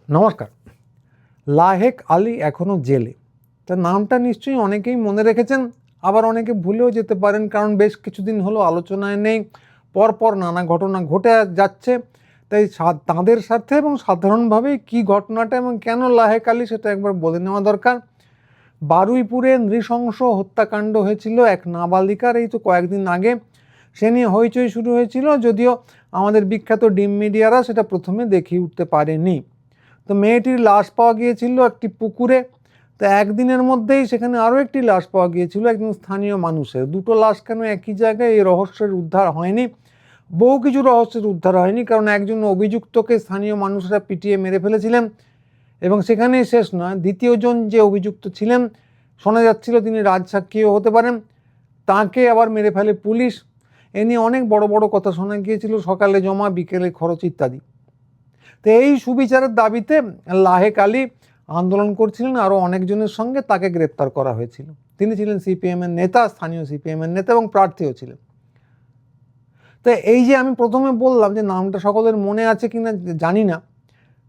নমস্কার। লাহেক আলী এখনও জেলে। তার নামটা নিশ্চয়ই অনেকেই মনে রেখেছেন, আবার অনেকে ভুলেও যেতে পারেন, কারণ বেশ কিছুদিন হলো আলোচনায় নেই। পরপর নানা ঘটনা ঘটে যাচ্ছে। তাই তাঁদের সাথে এবং সাধারণভাবে কি ঘটনাটা এবং কেন লাহেক আলী সেটা একবার বলে নেওয়া দরকার। বারুইপুরে নৃশংস হত্যাকাণ্ড হয়েছিল এক নাবালিকার, এই তো কয়েকদিন আগে। সে নিয়ে হইচই শুরু হয়েছিল, যদিও আমাদের বিখ্যাত ডিম মিডিয়ারা সেটা প্রথমে দেখিয়ে উঠতে পারেনি। তো মেয়েটির লাশ পাওয়া গিয়েছিল একটি পুকুরে। তো একদিনের মধ্যেই সেখানে আরও একটি লাশ পাওয়া গিয়েছিল একজন স্থানীয় মানুষের। দুটো লাশ কেন একই জায়গায়, এই রহস্যের উদ্ধার হয়নি। বহু কিছু রহস্যের উদ্ধার হয়নি, কারণ একজন অভিযুক্তকে স্থানীয় মানুষরা পিটিয়ে মেরে ফেলেছিলেন এবং সেখানেই শেষ নয়, দ্বিতীয়জন যে অভিযুক্ত ছিলেন, শোনা যাচ্ছিল তিনি রাজসাক্ষীও হতে পারেন, তাকে আবার মেরে ফেলে পুলিশ। এ নিয়ে অনেক বড় বড় কথা শোনা গিয়েছিল, সকালে জমা বিকেলে খরচ ইত্যাদি। তো এই সুবিচারের দাবিতে লাহেক আলী আন্দোলন করছিলেন আরও অনেকজনের সঙ্গে, তাকে গ্রেপ্তার করা হয়েছিল। তিনি ছিলেন সিপিএমের নেতা, স্থানীয় সিপিএমের নেতা এবং প্রার্থীও ছিলেন। তো এই যে আমি প্রথমে বললাম যে নামটা সকলের মনে আছে কিনা জানি না,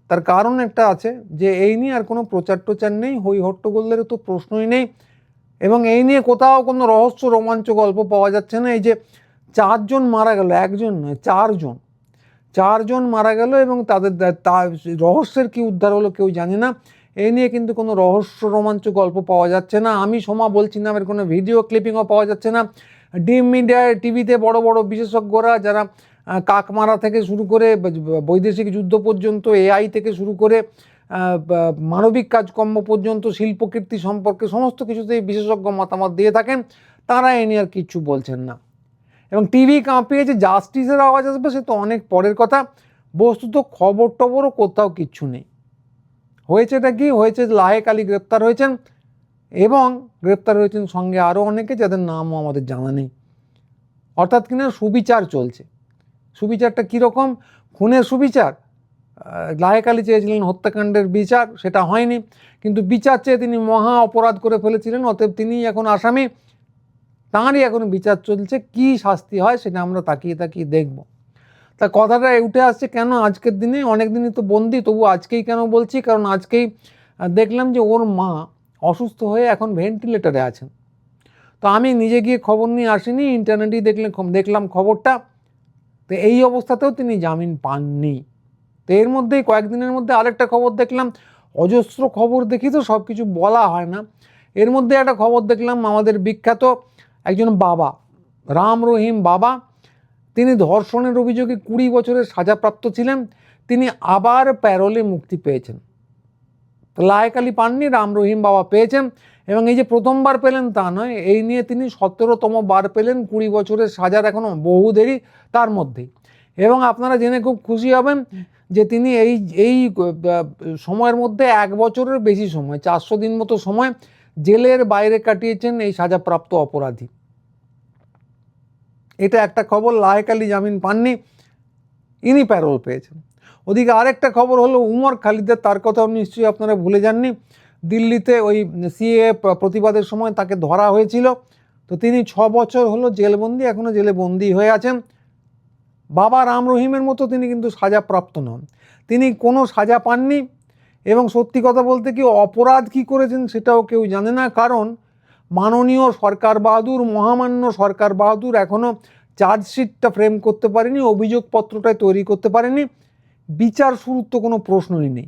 তার কারণ একটা আছে, যে এই নিয়ে আর কোনো প্রচার টোচার নেই, হই হট্টগোলের তো প্রশ্নই নেই, এবং এই নিয়ে কোথাও কোনো রহস্য রোমাঞ্চ গল্প পাওয়া যাচ্ছে না। এই যে 4 জন মারা গেল, একজন নয় 4 জন মারা গেল এবং তাদের রহস্যের কি উদ্ধার হলো কেউ জানে না। এই নিয়ে কিন্তু কোনো রহস্য রোমাঞ্চ গল্প পাওয়া যাচ্ছে না। আমি সোমা বলছি না, এর কোনো ভিডিও ক্লিপিংও পাওয়া যাচ্ছে না। ডিম মিডিয়ায় টিভিতে বড় বড় বিশেষজ্ঞরা, যারা কাকমারা থেকে শুরু করে বৈদেশিক যুদ্ধ পর্যন্ত, এআই থেকে শুরু করে মানবিক কাজকর্ম পর্যন্ত, শিল্পকীর্তি সম্পর্কে সমস্ত কিছুতেই বিশেষজ্ঞ মতামত দিয়ে থাকেন, তারা এ নিয়ে আর কিচ্ছু বলছেন না। এবং টিভি কাঁপিয়ে যে জাস্টিসের আওয়াজ আসবে সে তো অনেক পরের কথা। বস্তুত খবর টবরও কোথাও কিচ্ছু নেই। হয়েছেটা কি হয়েছে, লাহেক আলী গ্রেপ্তার হয়েছেন এবং গ্রেপ্তার হয়েছেন সঙ্গে আরও অনেকে, যাদের নামও আমাদের জানা নেই। অর্থাৎ কিনা সুবিচার চলছে। সুবিচারটা কীরকম? খুনের সুবিচার। লাহেক আলী চেয়েছিলেন হত্যাকাণ্ডের বিচার, সেটা হয়নি, কিন্তু বিচার চেয়ে তিনি মহা অপরাধ করে ফেলেছিলেন, অতএব তিনি এখন আসামি, তাঁরই এখন বিচার চলছে। কি শাস্তি হয় সেটা আমরা তাকিয়ে তাকিয়ে দেখব। তা কথাটা উঠে আসছে কেন আজকের দিনে, অনেক দিনই তো বন্দি, তবু আজকেই কেন বলছি, কারণ আজকেই দেখলাম যে ওর মা অসুস্থ হয়ে এখন ভেন্টিলেটরে আছেন। তো আমি নিজে গিয়ে খবর নিয়ে আসিনি, ইন্টারনেটেই দেখলাম খবরটা। তো এই অবস্থাতেও তিনি জামিন পাননি। তো এর মধ্যেই কয়েকদিনের মধ্যে আরেকটা খবর দেখলাম, অজস্র খবর দেখি তো সব কিছু বলা হয় না। এর মধ্যে একটা খবর দেখলাম, আমাদের বিখ্যাত একজন বাবা, রাম রহিম বাবা, তিনি ধর্ষণের অভিযোগে 20 বছরের সাজাপ্রাপ্ত ছিলেন, তিনি আবার প্যারোলে মুক্তি পেয়েছেন। লাহেক আলী পাননি, রাম রহিম বাবা পেয়েছেন। এবং এই যে প্রথমবার পেলেন তা নয়, এই নিয়ে তিনি 17তম বার পেলেন। 20 বছরের সাজার এখনও বহু দেরি তার মধ্যেই। এবং আপনারা জেনে খুব খুশি হবেন যে তিনি এই সময়ের মধ্যে 1 বছরের বেশি সময়, 400 দিন মতো সময় জেলের বাইরে কাটিয়েছেন এই সাজাপ্রাপ্ত অপরাধী। এটা একটা খবর। লাহেক আলী জামিন পাননি, ইনি প্যারোল পেয়েছেন। ওদিকে আরেকটা খবর হলো উমর খালিদের, তার কথাও নিশ্চয়ই আপনারা ভুলে যাননি। দিল্লিতে ওই সিএ প্রতিবাদের সময় তাকে ধরা হয়েছিল। তো তিনি 6 বছর হলো জেলবন্দি, এখনও জেলে বন্দি হয়ে আছেন। বাবা রাম রহিমের মতো তিনি কিন্তু সাজাপ্রাপ্ত নন, তিনি কোনো সাজা পাননি। এবং সত্যি কথা বলতে কি অপরাধ কি করেছেন সেটাও কেউ জানে না, কারণ মাননীয় সরকার বাহাদুর, মহামান্য সরকার বাহাদুর এখনও চার্জশিটটা ফ্রেম করতে পারেনি, অভিযোগপত্রটাই তৈরি করতে পারেনি, বিচার শুরুর তো কোনো প্রশ্নই নেই।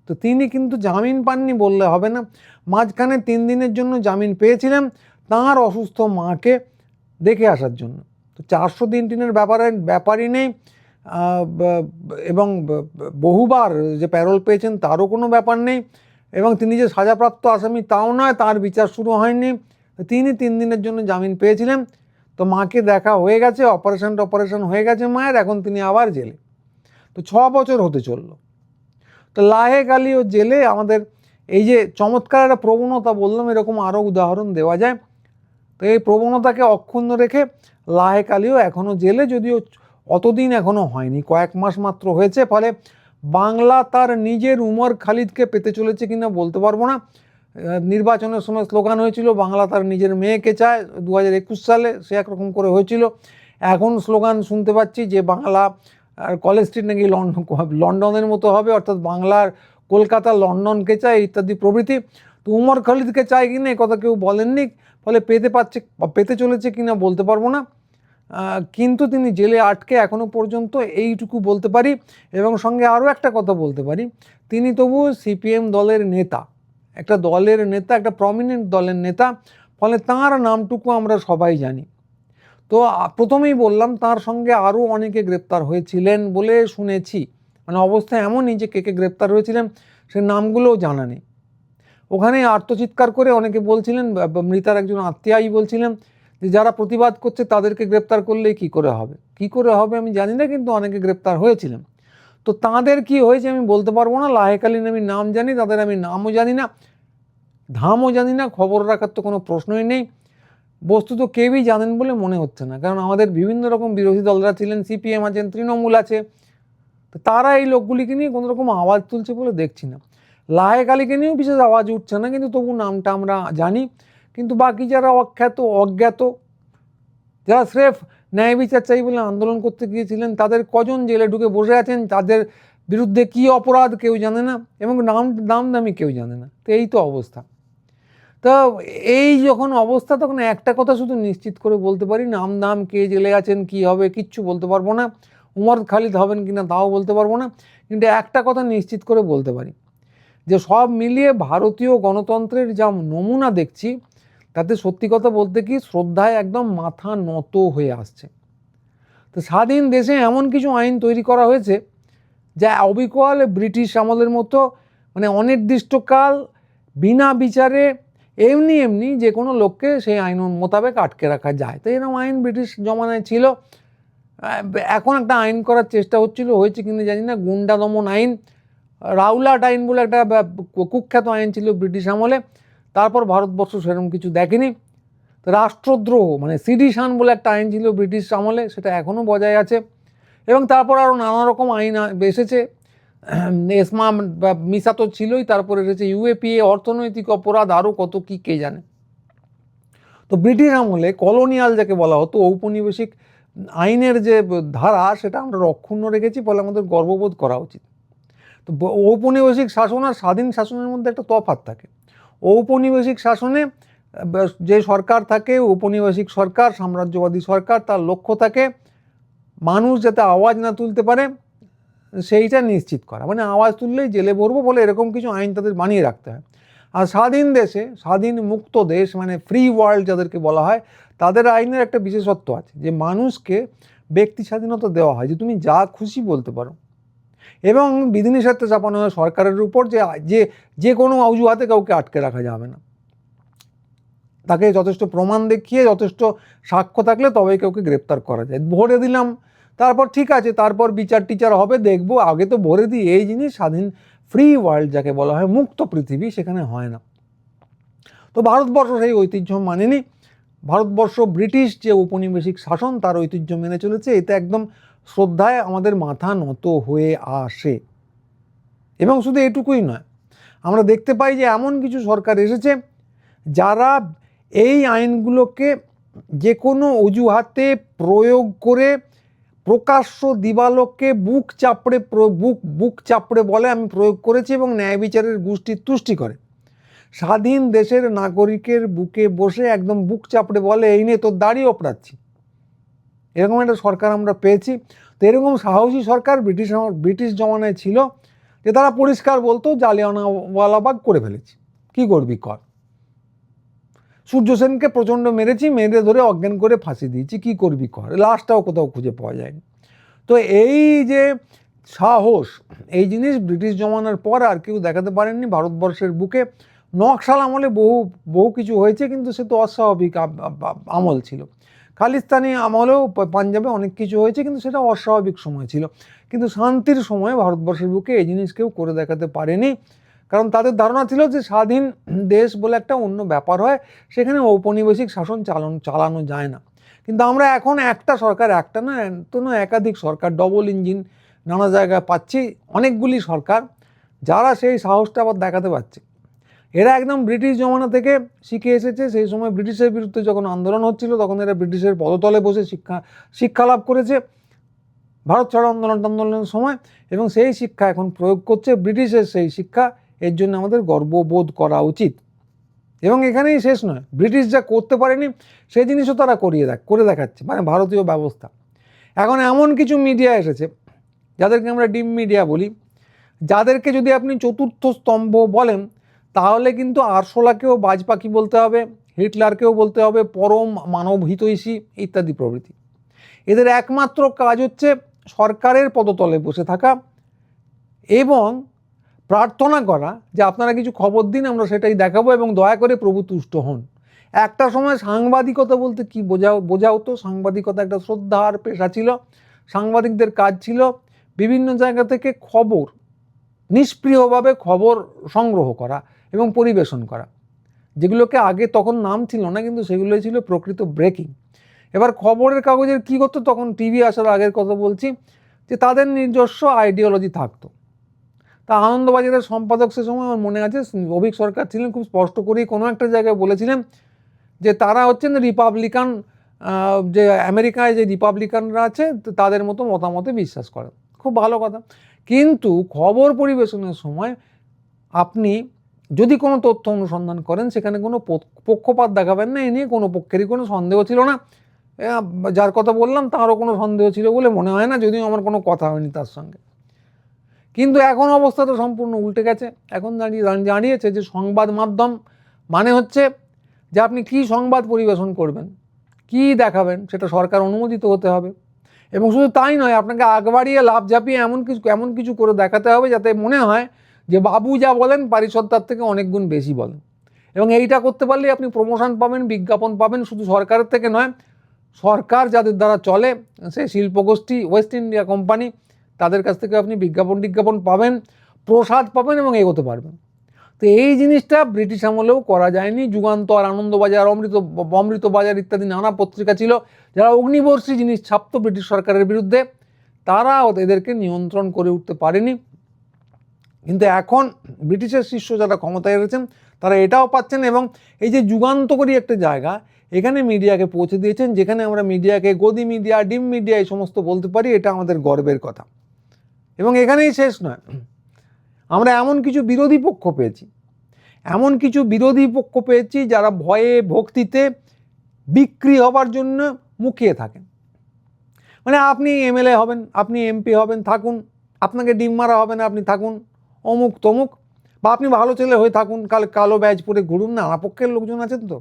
তো তিনি কিন্তু জামিন পাননি বললে হবে না। মাঝখানে 3 দিনের জন্য জামিন পেয়েছিলেন তাঁর অসুস্থ মাকে দেখে আসার জন্য। তো 400 দিন টিনের ব্যাপারই নেই, এবং বহুবার যে প্যারোল পেয়েছেন তারও কোনো ব্যাপার নেই, এবং তিনি যে সাজাপ্রাপ্ত আসামি তাও নয়, তার বিচার শুরু হয়নি। তিনি 3 দিনের জন্য জামিন পেয়েছিলেন। তো মাকে দেখা হয়ে গেছে, অপারেশন হয়ে গেছে মায়ের, এখন তিনি আবার জেলে। তো 6 বছর হতে চলল। তো লাহেক আলীও জেলে। আমাদের এই যে চমৎকার একটা প্রবণতা বললাম, এরকম আরও উদাহরণ দেওয়া যায়। তো এই প্রবণতাকে অক্ষুণ্ণ রেখে লাহেক আলীও এখনও জেলে, যদিও অতদিন এখনও হয়নি, কয়েক মাস মাত্র হয়েছে। ফলে বাংলা তার নিজের উমর খালিদকে পেতে চলেছে কিনা বলতে পারবো না। নির্বাচনের সময় স্লোগান হয়েছিল বাংলা তার নিজের মেয়েকে চায়, 2021 সালে সে একরকম করে হয়েছিল। এখন স্লোগান শুনতে পাচ্ছি যে বাংলা কলেজ স্ট্রিট নাকি লন্ডনের মতো হবে, অর্থাৎ বাংলার কলকাতা লন্ডনকে চায় ইত্যাদি প্রভৃতি। তো উমর খালিদকে চায় কিনা কথা কেউ বলেননি, ফলে পেতে চলেছে কিনা বলতে পারবো না, কিন্তু তিনি জেলে আটকে এখনো পর্যন্ত এইটুকু বলতে পারি। এবং সঙ্গে আরও একটা কথা বলতে পারি, তিনি তবু সিপিএম দলের নেতা, একটা দলের নেতা, একটা প্রমিনেন্ট দলের নেতা, ফলে তাঁর নামটুকু আমরা সবাই জানি। তো প্রথমেই বললাম তার সঙ্গে আরও অনেকে গ্রেপ্তার হয়েছিলেন বলে শুনেছি, মানে অবস্থা এমনই যে কে গ্রেপ্তার হয়েছিলেন সে নামগুলোও জানা নেই। ওখানে আত্মচিৎকার করে অনেকে বলছিলেন, মৃতার একজন আত্মীয়াই বলছিলেন যে যারা প্রতিবাদ করছে তাদেরকে গ্রেপ্তার করলে কি করে হবে আমি জানি না, কিন্তু অনেকে গ্রেপ্তার হয়েছিলেন। তো তাদের কি হয়েছে আমি বলতে পারবো না। লাহেক আলীর আমি নাম জানি, তাদের আমি নামও জানি না, ধামও জানি না, খবর রাখার তো কোনো প্রশ্নই নেই। বস্তুত কেউই জানেন বলে মনে হচ্ছে না, কারণ আমাদের বিভিন্ন রকম বিরোধী দলরা ছিলেন, সিপিএম আছেন, তৃণমূল আছে, তো তারা এই লোকগুলিকে নিয়ে কোনো রকম আওয়াজ তুলছে বলে দেখছি না। লাহেক আলীকে নিয়েও বিশেষ আওয়াজ উঠছে না, কিন্তু তবু নামটা আমরা জানি। কিন্তু বাকি যারা অজ্ঞাত, যারা স্রেফ ন্যায় বিচার চাই বলে আন্দোলন করতে গিয়েছিলেন, তাদের কজন জেলে ঢুকে বসে আছেন, তাদের বিরুদ্ধে কি অপরাধ কেউ জানে না, এবং নাম দামি কেউ জানে না। তো এই তো অবস্থা। তো এই যখন অবস্থা, তখন একটা কথা শুধু নিশ্চিত করে বলতে পারি, নাম কে জেলে আছেন, কি হবে কিচ্ছু বলতে পারবো না, উমর খালিদ হবেন কিনা তাও বলতে পারবো না। কিন্তু একটা কথা নিশ্চিত করে বলতে পারি যে সব মিলিয়ে ভারতীয় গণতন্ত্রের যা নমুনা দেখছি, তাতে সত্যি কথা বলতে কি শ্রদ্ধায় একদম মাথা নত হয়ে আসছে। তো স্বাধীন দেশে এমন কিছু আইন তৈরি করা হয়েছে যা অবিকল ব্রিটিশ আমলের মতো, মানে অনির্দিষ্টকাল বিনা বিচারে এমনি যে কোনো লোককে সেই আইন মোতাবেক আটকে রাখা যায়। তো এরকম আইন ব্রিটিশ জমানায় ছিল। এখন একটা আইন করার চেষ্টা হয়েছে কিনা জানি না, গুন্ডা দমন আইন, রাউলাট আইন বলে একটা কুখ্যাত আইন ছিল ব্রিটিশ আমলে। তারপর ভারতবর্ষ সেরকম কিছু দেখেনি। তো রাষ্ট্রদ্রোহ মানে সিডিশন বলে একটা আইন ছিল ব্রিটিশ আমলে, সেটা এখনও বজায় আছে। এবং তারপর আরও নানা রকম আইন এসেছে, এসমা বা মিসা তো ছিলই, তারপর এসেছে ইউএপিএ, অর্থনৈতিক অপরাধ, আরও কত কি কে জানে। তো ব্রিটিশ আমলে কলোনিয়াল যাকে বলা হতো, ঔপনিবেশিক আইনের যে ধারা, সেটা আমরা অক্ষুণ্ণ রেখেছি, ফলে আমাদের গর্ববোধ করা উচিত। তো ঔপনিবেশিক শাসন আর স্বাধীন শাসনের মধ্যে একটা তফাৎ থাকে। ঔপনিবেশিক শাসনে যে সরকার থাকে, ঔপনিবেশিক সরকার, সাম্রাজ্যবাদী সরকার, তার লক্ষ্য থাকে মানুষ যাতে আওয়াজ না তুলতে পারে সেইটা নিশ্চিত করা, মানে আওয়াজ তুললেই জেলে ভরবো বলে এরকম কিছু আইন তাদের বানিয়ে রাখতে হয়। আর স্বাধীন দেশে, স্বাধীন মুক্ত দেশ মানে ফ্রি ওয়ার্ল্ড যাদেরকে বলা হয়, তাদের আইনের একটা বিশেষত্ব আছে যে মানুষকে ব্যক্তি স্বাধীনতা দেওয়া হয়, যে তুমি যা খুশি বলতে পারো, এবং বিধিনিষেধ চাপানো হয় সরকারের উপর যে যে কোনো অজুহাতে কাউকে আটকে রাখা যাবে না, তাকে যথেষ্ট প্রমাণ দেখিয়ে, যথেষ্ট সাক্ষ্য থাকলে তবেই কাউকে গ্রেপ্তার করা যায়। ভরে দিলাম, তারপর ঠিক আছে, তারপর বিচার টিচার হবে, দেখবো, আগে তো ভরে দিই, এই জিনিস স্বাধীন ফ্রি ওয়ার্ল্ড যাকে বলা হয়, মুক্ত পৃথিবী, সেখানে হয় না। তো ভারতবর্ষ সেই ঐতিহ্য মানেনি। ভারতবর্ষ ব্রিটিশ যে ঔপনিবেশিক শাসন তার ঐতিহ্য মেনে চলেছে, এতে একদম শ্রদ্ধায় আমাদের মাথা নত হয়ে আসে। এবং শুধু এটুকুই নয়, আমরা দেখতে পাই যে এমন কিছু সরকার এসেছে যারা এই আইনগুলোকে যে কোনো অজুহাতে প্রয়োগ করে প্রকাশ্য দিবালোককে বুক চাপড়ে বলে আমি প্রয়োগ করেছি, এবং ন্যায় বিচারের গোষ্ঠীর তুষ্টি করে। স্বাধীন দেশের নাগরিকের বুকে বসে একদম বুক চাপড়ে বলে এই নিয়ে তোর দাড়ি ওপড়াচ্ছি, এরকম একটা সরকার আমরা পেয়েছি। তো এরকম সাহসী সরকার ব্রিটিশ জমানায় ছিল, যে তারা পরিষ্কার বলতো জালিয়ানওয়ালাবাগ করে ফেলেছি, কি করবি কর। সূর্য সেনকে প্রচণ্ড মেরেছি, মেরে ধরে অজ্ঞান করে ফাঁসি দিয়েছি, কি করবি কর, লাশটাও কোথাও খুঁজে পাওয়া যায়নি। তো এই যে সাহস, এই জিনিস ব্রিটিশ জমানার পর আর কেউ দেখাতে পারেননি ভারতবর্ষের বুকে। নকশাল আমলে বহু কিছু হয়েছে, কিন্তু সে তো অস্বাভাবিক আমল ছিল। খালিস্তানি আমলেও পাঞ্জাবে অনেক কিছু হয়েছে, কিন্তু সেটা অস্বাভাবিক সময় ছিল। কিন্তু শান্তির সময়ে ভারতবর্ষের বুকে এই জিনিস কেউ করে দেখাতে পারেনি, কারণ তাদের ধারণা ছিল যে স্বাধীন দেশ বলে একটা অন্য ব্যাপার হয়, সেখানে ঔপনিবেশিক শাসন চালানো যায় না। কিন্তু আমরা এখন একটা সরকার, একটা না তো না একাধিক সরকার, ডবল ইঞ্জিন নানা জায়গায় পাচ্ছি, অনেকগুলি সরকার যারা সেই সাহসটা আবার দেখাতে পারছে। এরা একদম ব্রিটিশ জমানা থেকে শিখে এসেছে। সেই সময় ব্রিটিশের বিরুদ্ধে যখন আন্দোলন হচ্ছিল, তখন এরা ব্রিটিশের পদতলে বসে শিক্ষা লাভ করেছে। ভারত ছাড়ো আন্দোলনের সময়, এবং সেই শিক্ষা এখন প্রয়োগ করছে ব্রিটিশের সেই শিক্ষা। এর জন্য আমাদের গর্ববোধ করা উচিত। এবং এখানেই শেষ নয়, ব্রিটিশ যা করতে পারেনি সেই জিনিসও তারা করে দেখাচ্ছে, মানে ভারতীয় ব্যবস্থা। এখন এমন কিছু মিডিয়া এসেছে যাদেরকে আমরা ডিম মিডিয়া বলি, যাদেরকে যদি আপনি চতুর্থ স্তম্ভ বলেন তাহলে কিন্তু আরশোলাকেও বাজ পাখি বলতে হবে, হিটলারকেও বলতে হবে পরম মানব হিতৈষী ইত্যাদি প্রভৃতি। এদের একমাত্র কাজ হচ্ছে সরকারের পদতলে বসে থাকা এবং প্রার্থনা করা যে আপনারা কিছু খবর দিন, আমরা সেটাই দেখাবো এবং দয়া করে প্রভু তুষ্ট হন। একটা সময় সাংবাদিকতা বলতে কি বোঝা হতো? সাংবাদিকতা একটা শ্রদ্ধার পেশা ছিল। সাংবাদিকদের কাজ ছিল বিভিন্ন জায়গা থেকে খবর, নিষ্প্রিয়ভাবে খবর সংগ্রহ করা এবং পরিবেশন করা, যেগুলোকে আগে তখন নাম ছিল না, কিন্তু সেগুলোই ছিল প্রকৃত ব্রেকিং। এবার খবরের কাগজের কী করতো, তখন টিভি আসার আগের কথা বলছি, যে তাদের নিজস্ব আইডিওলজি থাকতো। তা আনন্দবাজারের সম্পাদক সে সময় আমার মনে আছে অভিক সরকার ছিলেন, খুব স্পষ্ট করেই কোনো একটা জায়গায় বলেছিলেন যে তারা হচ্ছেন রিপাবলিকান, যে আমেরিকায় যে রিপাবলিকানরা আছে তাদের মতো মতামতে বিশ্বাস করেন। খুব ভালো কথা। কিন্তু খবর পরিবেশনের সময় আপনি যদি কোনো তথ্য অনুসন্ধান করেন সেখানে কোনো পক্ষপাত দেখাবেন না। এ নিয়ে কোনো পক্ষেরই কোনো সন্দেহ ছিল না। যার কথা বললাম তারও কোনো সন্দেহ ছিল বলে মনে হয় না, যদিও আমার কোনো কথা হয়নি তার সঙ্গে। কিন্তু এখন অবস্থা তো সম্পূর্ণ উল্টে গেছে। এখন জানিয়েছে যে সংবাদ মাধ্যম মানে হচ্ছে যে আপনি কী সংবাদ পরিবেশন করবেন, কী দেখাবেন, সেটা সরকার অনুমোদিত হতে হবে। এবং শুধু তাই নয়, আপনাকে আগ বাড়িয়ে লাভ ঝাঁপিয়ে এমন কিছু করে দেখাতে হবে যাতে মনে হয় যে বাবু যা বলেন পারিষদ তার থেকে অনেক গুণ বেশি বলেন। এবং এইটা করতে পারলেই আপনি প্রমোশন পাবেন, বিজ্ঞাপন পাবেন, শুধু সরকারের থেকে নয়, সরকার যাদের দ্বারা চলে সেই শিল্পগোষ্ঠী ওয়েস্ট ইন্ডিয়া কোম্পানি, তাদের কাছ থেকে আপনি বিজ্ঞাপন পাবেন, প্রসাদ পাবেন এবং এগোতে পারবেন। তো এই জিনিসটা ব্রিটিশ আমলেও করা যায়নি। যুগান্তর, আনন্দবাজার, অমৃতবাজার ইত্যাদি নানা পত্রিকা ছিল যারা অগ্নিবর্ষী জিনিস ছাপত ব্রিটিশ সরকারের বিরুদ্ধে, তারা এদেরকে নিয়ন্ত্রণ করে উঠতে পারেনি। কিন্তু এখন ব্রিটিশের শিষ্য যারা ক্ষমতায় এসেছেন তারা এটাও পাচ্ছেন, এবং এই যে যুগান্তকারী একটা জায়গা এখানে মিডিয়াকে পৌঁছে দিয়েছেন, যেখানে আমরা মিডিয়াকে গদি মিডিয়া, ডিম মিডিয়া এই সমস্ত বলতে পারি। এটা আমাদের গর্বের কথা। এবং এখানেই শেষ নয়, আমরা এমন কিছু বিরোধী পক্ষ পেয়েছি যারা ভয়ে ভক্তিতে বিক্রি হবার জন্য মুখিয়ে থাকেন। মানে আপনি এমএলএ হবেন, আপনি এমপি হবেন, থাকুন, আপনাকে ডিম মারা হবে না, আপনি থাকুন অমুক তমুক, বা আপনি ভালো ছেলে হয়ে থাকুন, কালো ব্যাজ পরে ঘুরুন, নানা পক্ষের লোকজন আছেন তো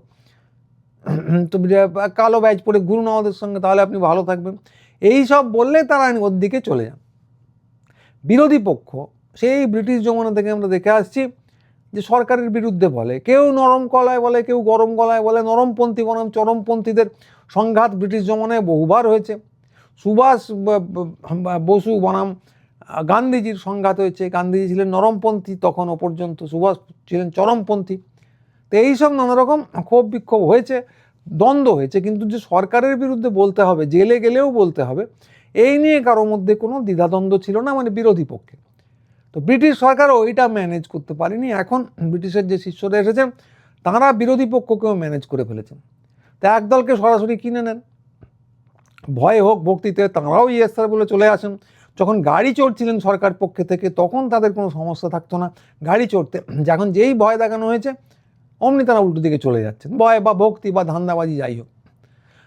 কালো ব্যাজ পরে ঘুরুন আমাদের সঙ্গে, তাহলে আপনি ভালো থাকবেন। এই সব বললে তারা ওর দিকে চলে যান। বিরোধী পক্ষ সেই ব্রিটিশ জমানা থেকে আমরা দেখে আসছি যে সরকারের বিরুদ্ধে বলে, কেউ নরম গলায় বলে, কেউ গরম গলায় বলে, নরমপন্থী বনাম চরমপন্থীদের সংঘাত ব্রিটিশ জমানায় বহুবার হয়েছে। সুভাষ বসু বনাম গান্ধীজির সংঘাত হয়েছে। গান্ধীজি ছিলেন নরমপন্থী তখনও পর্যন্ত, সুভাষ ছিলেন চরমপন্থী। তো এইসব নানা রকম ক্ষোভ বিক্ষোভ হয়েছে, দ্বন্দ্ব হয়েছে, কিন্তু যে সরকারের বিরুদ্ধে বলতে হবে, জেলে গেলেও বলতে হবে, এই নিয়ে কারো মধ্যে কোনো দ্বিধাদ্বন্দ্ব ছিল না, মানে বিরোধী পক্ষে। তো ব্রিটিশ সরকার ওইটা ম্যানেজ করতে পারেনি। এখন ব্রিটিশের যে শিষ্যরা এসেছেন তাঁরা বিরোধী পক্ষকেও ম্যানেজ করে ফেলেছেন। তা একদলকে সরাসরি কিনে নেন, ভয়ে হোক ভক্তিতে তাঁরাও ইয়েস স্যার বলে চলে আসেন। যখন গাড়ি চড়ছিলেন সরকার পক্ষে থেকে তখন তাদের কোনো সমস্যা থাকতো না গাড়ি চড়তে, যখন যেই ভয় দেখানো হয়েছে অমনি তারা উল্টো দিকে চলে যাচ্ছেন, ভয় বা ভক্তি বা ধান্দাবাজি যাই হোক।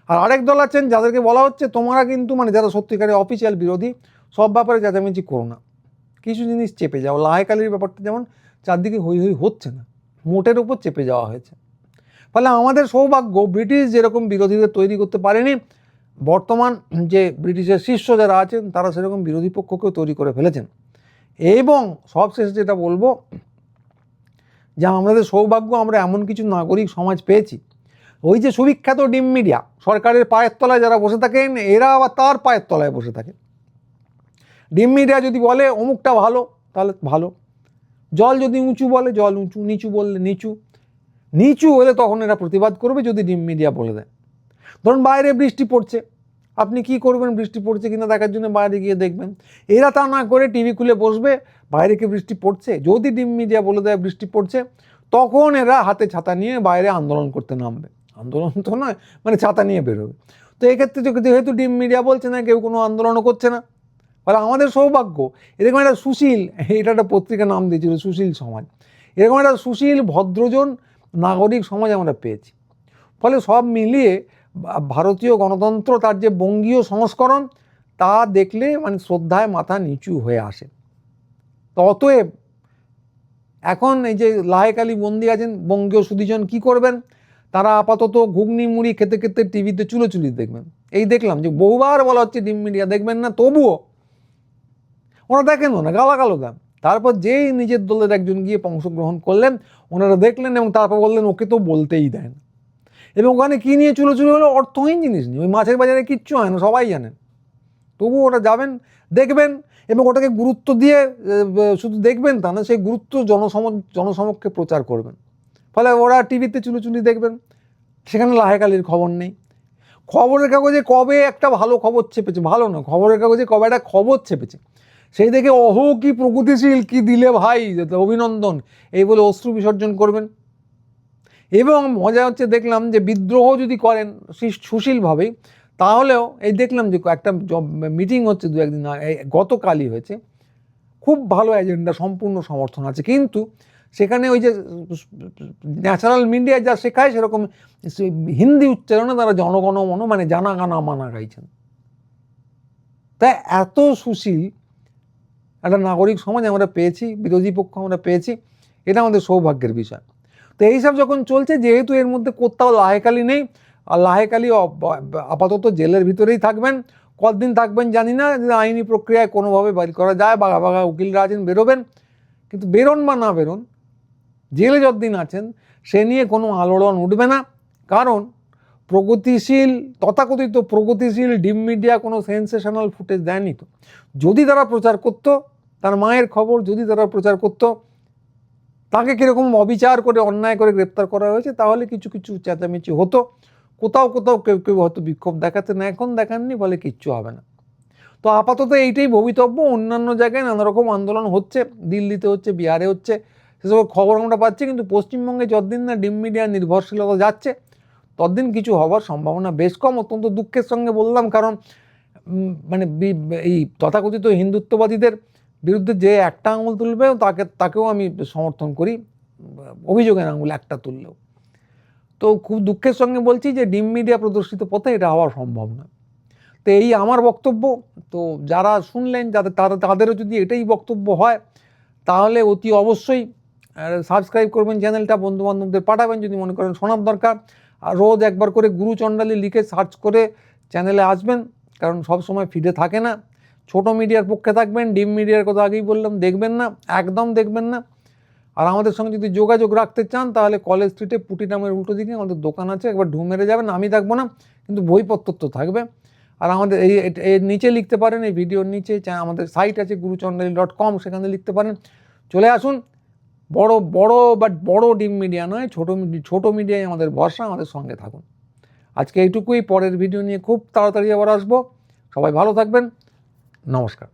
আর আরেক দল আছেন যাদেরকে বলা হচ্ছে তোমরা কিন্তু, মানে যারা সত্যিকারের অফিসিয়াল বিরোধী, সব ব্যাপারে চেঁচামেচি করো না, কিছু জিনিস চেপে যাও। লাহেকালির ব্যাপারটা যেমন চারদিকে হই হই হচ্ছে না, মোটের উপর চেপে যাওয়া হয়েছে। ফলে আমাদের সৌভাগ্য ব্রিটিশ যেরকম বিরোধীদের তৈরি করতে পারেনি, বর্তমান যে ব্রিটিশের শিষ্য যারা আছেন তারা সেরকম বিরোধী পক্ষকেও তৈরি করে ফেলেছেন। এবং সবশেষে যেটা বলবো, যে আমাদের সৌভাগ্য আমরা এমন কিছু নাগরিক সমাজ পেয়েছি, ওই যে সুবিখ্যাত ডিম মিডিয়া সরকারের পায়ের তলায় যারা বসে থাকেন, এরা আবার তার পায়ের তলায় বসে থাকে। ডিম মিডিয়া যদি বলে অমুকটা ভালো তাহলে ভালো, জল যদি উঁচু বলে জল উঁচু, নিচু বললে নিচু হলে তখন এরা প্রতিবাদ করবে যদি ডিম মিডিয়া বলে দেয়। ধরুন বাইরে বৃষ্টি পড়ছে, আপনি কি করবেন? বৃষ্টি পড়ছে কিনা দেখার জন্য বাইরে গিয়ে দেখবেন। এরা তা না করে টিভি খুলে বসবে, বাইরে কি বৃষ্টি পড়ছে, যদি ডিম মিডিয়া বলে দেয় বৃষ্টি পড়ছে, তখন এরা হাতে ছাতা নিয়ে বাইরে আন্দোলন করতে নামবে। আন্দোলন তো নয়, মানে ছাতা নিয়ে বেরোবে। তো এক্ষেত্রে যেহেতু ডিম মিডিয়া বলছে না, কেউ কোনো আন্দোলনও করছে না, ফলে আমাদের সৌভাগ্য এরকম একটা সুশীল, এটা একটা পত্রিকার নাম দিয়েছিল সুশীল সমাজ, এরকম একটা সুশীল ভদ্রজন নাগরিক সমাজ আমরা পেয়েছি। ফলে সব মিলিয়ে ভারতীয় গণতন্ত্র তার যে বঙ্গীয় সংস্করণ তা দেখলে মানে শ্রদ্ধায় মাথা নিচু হয়ে আসে। তো অতএব এখন এই যে লাহেক আলী বন্দি আছেন, বঙ্গীয় সুধীজন কি করবেন, তারা আপাতত ঘুগনি মুড়ি খেতে খেতে টিভিতে চুলোচুলি দেখবেন। এই দেখলাম যে বহুবার বলা হচ্ছে ডিম মিডিয়া দেখবেন না, তবুও ওরা দেখেন না, গালাগালো দেন। তারপর যেই নিজের দলের একজন গিয়ে অংশগ্রহণ করলেন, ওনারা দেখলেন এবং তারপর বললেন ওকে তো বলতেই দেন। এবং ওখানে কী নিয়ে চুলোচুলি হলো, অর্থহীন জিনিস নিয়ে, ওই মাছের বাজারে কিচ্ছু হয় না, সবাই জানেন। তবুও ওরা যাবেন, দেখবেন এবং ওটাকে গুরুত্ব দিয়ে শুধু দেখবেন তা না, সেই গুরুত্ব জনসমক্ষে প্রচার করবেন। ফলে ওরা টিভিতে চুলোচুলি দেখবেন, সেখানে লাহেক আলীর খবর নেই। খবরের কাগজে কবে একটা ভালো খবর চেপেছে, ভালো না, খবরের কাগজে কবে একটা খবর চেপেছে, সেই দেখে অহো কি প্রগতিশীল, কি দিলে ভাই অভিনন্দন, এই বলে অশ্রু বিসর্জন করবেন। এবং মজা হচ্ছে দেখলাম যে বিদ্রোহ যদি করেন সুশীলভাবেই, তাহলেও এই দেখলাম যে একটা মিটিং হচ্ছে দু একদিন গতকালই হয়েছে, খুব ভালো এজেন্ডা, সম্পূর্ণ সমর্থন আছে, কিন্তু সেখানে ওই যে ন্যাচারাল মিডিয়া যা শেখায় সেরকম হিন্দি উচ্চারণে তারা জনগণমন মানে জানা গানা মানা গাইছেন। তাই এত সুশীল একটা নাগরিক সমাজ আমরা পেয়েছি, বিরোধী পক্ষ আমরা পেয়েছি, এটা আমাদের সৌভাগ্যের বিষয়। তো এইসব যখন চলছে, যেহেতু এর মধ্যে কোথাও লাহেক আলী নেই, আর লাহেক আলী আপাতত জেলের ভিতরেই থাকবেন, কতদিন থাকবেন জানি না, আইনি প্রক্রিয়ায় কোনোভাবে বাড়ি করা যায়, বাঘা বাঘা উকিলরা আছেন, বেরোবেন। কিন্তু বেরোন বা না বেরোন, জেলে যতদিন আছেন সে নিয়ে কোনো আলোড়ন উঠবে না, কারণ প্রগতিশীল, তথাকথিত প্রগতিশীল ডিম মিডিয়া কোনো সেন্সেশনাল ফুটেজ দেয়নি। তো যদি তারা প্রচার করত, তার মায়ের খবর যদি তারা প্রচার করত, তাকে কীরকম অবিচার করে অন্যায় করে গ্রেপ্তার করা হয়েছে, তাহলে কিছু কিছু চেঁচামেচি হতো, কোথাও কোথাও কেউ কেউ হয়তো বিক্ষোভ দেখাতেন, এখন দেখাননি, বলে কিচ্ছু হবে না। তো আপাতত এইটাই ভবিতব্য। অন্যান্য জায়গায় নানা রকম আন্দোলন হচ্ছে, দিল্লিতে হচ্ছে, বিহারে হচ্ছে, সেসব খবর আমরা পাচ্ছি, কিন্তু পশ্চিমবঙ্গে যতদিন না ডিম মিডিয়ার নির্ভরশীলতা যাচ্ছে ততদিন কিছু হওয়ার সম্ভাবনা বেশ কম। অত্যন্ত দুঃখের সঙ্গে বললাম, কারণ মানে এই তথাকথিত হিন্দুত্ববাদীদের বিরুদ্ধে যে একটা আঙুল তুলবে তাকেও আমি সমর্থন করি, অভিযোগের আঙুল একটা তুললেও। তো খুব দুঃখের সঙ্গে বলছি যে ডিম মিডিয়া প্রদর্শিত পথে এটা হওয়া সম্ভব না। তো এই আমার বক্তব্য। তো যারা শুনলেন, তাদেরও যদি এটাই বক্তব্য হয়, তাহলে অতি অবশ্যই সাবস্ক্রাইব করবেন চ্যানেলটা, বন্ধুবান্ধবদের পাঠাবেন যদি মনে করেন শোনার দরকার। আর রোজ একবার করে গুরু চণ্ডালী লিখে সার্চ করে চ্যানেলে আসবেন, কারণ সব সময় ফিডে থাকে না। ছোট মিডিয়ার পক্ষে থাকবেন, ডিম মিডিয়ার কথা আগেই বললাম, দেখবেন না, একদম দেখবেন না। আর আমাদের সঙ্গে যদি যোগাযোগ রাখতে চান, তাহলে কলেজ স্ট্রিটে পুটি নামের উল্টো দিকে আমাদের দোকান আছে, একবার ঢু মেরে যাবেন। আমি থাকবো না, কিন্তু বইপত্র তো থাকবে। আর আমাদের এর নিচে লিখতে পারেন, এই ভিডিওর নিচে আমাদের সাইট আছে guruchandali.com, সেখানে লিখতে পারেন। চলে আসুন। বড় ডিম মিডিয়া নয়, ছোট মিডিয়ায় আমাদের ভরসা, আমাদের সঙ্গে থাকুন। আজকে এইটুকুই, পরের ভিডিও নিয়ে খুব তাড়াতাড়ি আবার আসবো। সবাই ভালো থাকবেন, নমস্কার।